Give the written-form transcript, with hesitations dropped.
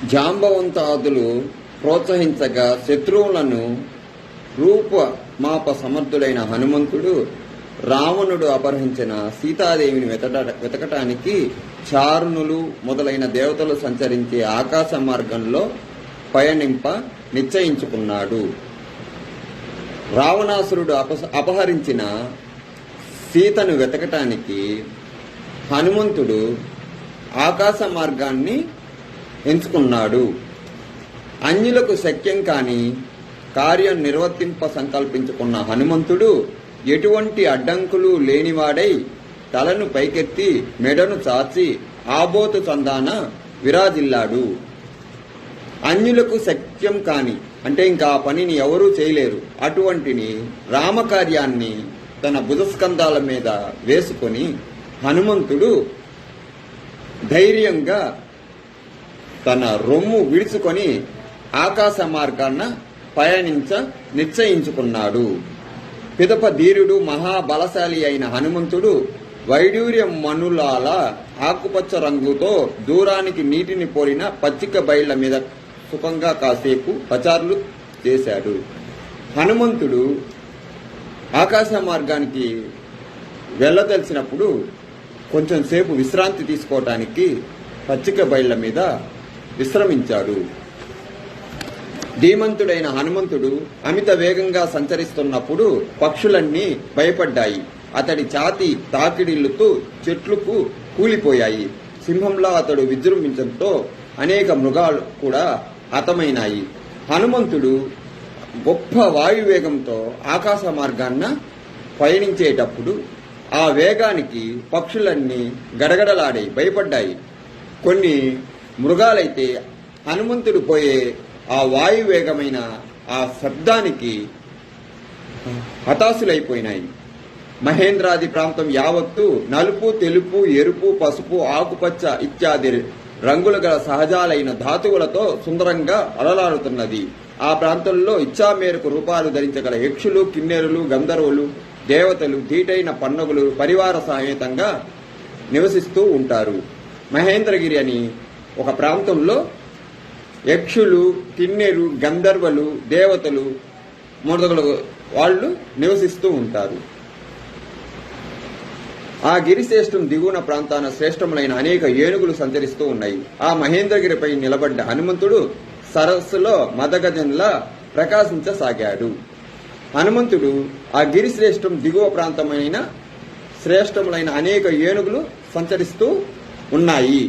జాంబవంతాదులు ప్రోత్సహించగా శత్రువులను రూపమాప సమర్థుడైన హనుమంతుడు రావణుడు అపహరించిన సీతాదేవిని వెతకటానికి చారుణులు మొదలైన దేవతలు సంచరించే ఆకాశ మార్గంలో పయనింప నిశ్చయించుకున్నాడు. రావణాసురుడు అపహరించిన సీతను వెతకటానికి హనుమంతుడు ఆకాశ మార్గాన్ని ఎంచుకున్నాడు. అన్యులకు శక్యం కాని కార్యం నిర్వర్తింప సంకల్పించుకున్న హనుమంతుడు ఎటువంటి అడ్డంకులు లేనివాడై తలను పైకెత్తి మెడను చాచి ఆబోతు చందాన విరాజిల్లాడు. అన్యులకు శక్యం కాని అంటే ఇంకా ఆ పనిని ఎవరూ చేయలేరు. అటువంటిని రామకార్యాన్ని తన భుజస్కంధాల మీద వేసుకొని హనుమంతుడు ధైర్యంగా తన రొమ్ము విడుచుకొని ఆకాశ మార్గాన పయనించ నిశ్చయించుకున్నాడు. పిదప ధీరుడు మహాబలశాలి అయిన హనుమంతుడు వైడూర్యం మనులాల ఆకుపచ్చ రంగుతో దూరానికి నీటిని పోలిన పచ్చిక బయళ్ల మీద సుఖంగా కాసేపు పచారులు చేశాడు. హనుమంతుడు ఆకాశ మార్గానికి వెళ్ళదలిచినప్పుడు కొంచెం సేపు విశ్రాంతి తీసుకోవటానికి పచ్చిక బయళ్ల మీద విశ్రమించాడు. ధీమంతుడైన హనుమంతుడు అమిత వేగంగా సంచరిస్తున్నప్పుడు పక్షులన్నీ భయపడ్డాయి. అతడి ఛాతీ తాకిడిల్లుతూ చెట్లకు కూలిపోయాయి. సింహంలా అతడు విజృంభించడంతో అనేక మృగాలు కూడా హతమైనాయి. హనుమంతుడు గొప్ప వాయువేగంతో ఆకాశ మార్గాన్న పయనించేటప్పుడు ఆ వేగానికి పక్షులన్నీ గడగడలాడాయి, భయపడ్డాయి. కొన్ని మృగాలైతే హనుమంతుడు పోయే ఆ వాయువేగమైన ఆ శబ్దానికి హతాశులైపోయినాయి. మహేంద్రాది ప్రాంతం యావత్తు నలుపు, తెలుపు, ఎరుపు, పసుపు, ఆకుపచ్చ ఇత్యాది రంగులు గల సహజాలైన ధాతువులతో సుందరంగా అలలాడుతున్నది. ఆ ప్రాంతంలో ఇచ్చా మేరకు రూపాలు ధరించగల యక్షులు, కిన్నెరులు, గంధర్వులు, దేవతలు, ధీటైన పన్నగులు పరివార సమేతంగా నివసిస్తూ ఉంటారు. మహేంద్రగిరి అని ఒక ప్రాంతంలో యక్షులు, కిన్నెరు, గంధర్వులు, దేవతలు మొదలగు వాళ్ళు నివసిస్తూ ఉంటారు. ఆ గిరిశ్రేష్టం దిగువన ప్రాంతాన శ్రేష్టములైన అనేక ఏనుగులు సంచరిస్తూ ఉన్నాయి. ఆ మహేంద్రగిరిపై నిలబడ్డ హనుమంతుడు సరస్సులో మదగజంలా ప్రకాశించసాగాడు. హనుమంతుడు ఆ గిరిశ్రేష్టం దిగువ ప్రాంతమైన శ్రేష్టములైన అనేక ఏనుగులు సంచరిస్తూ ఉన్నాయి.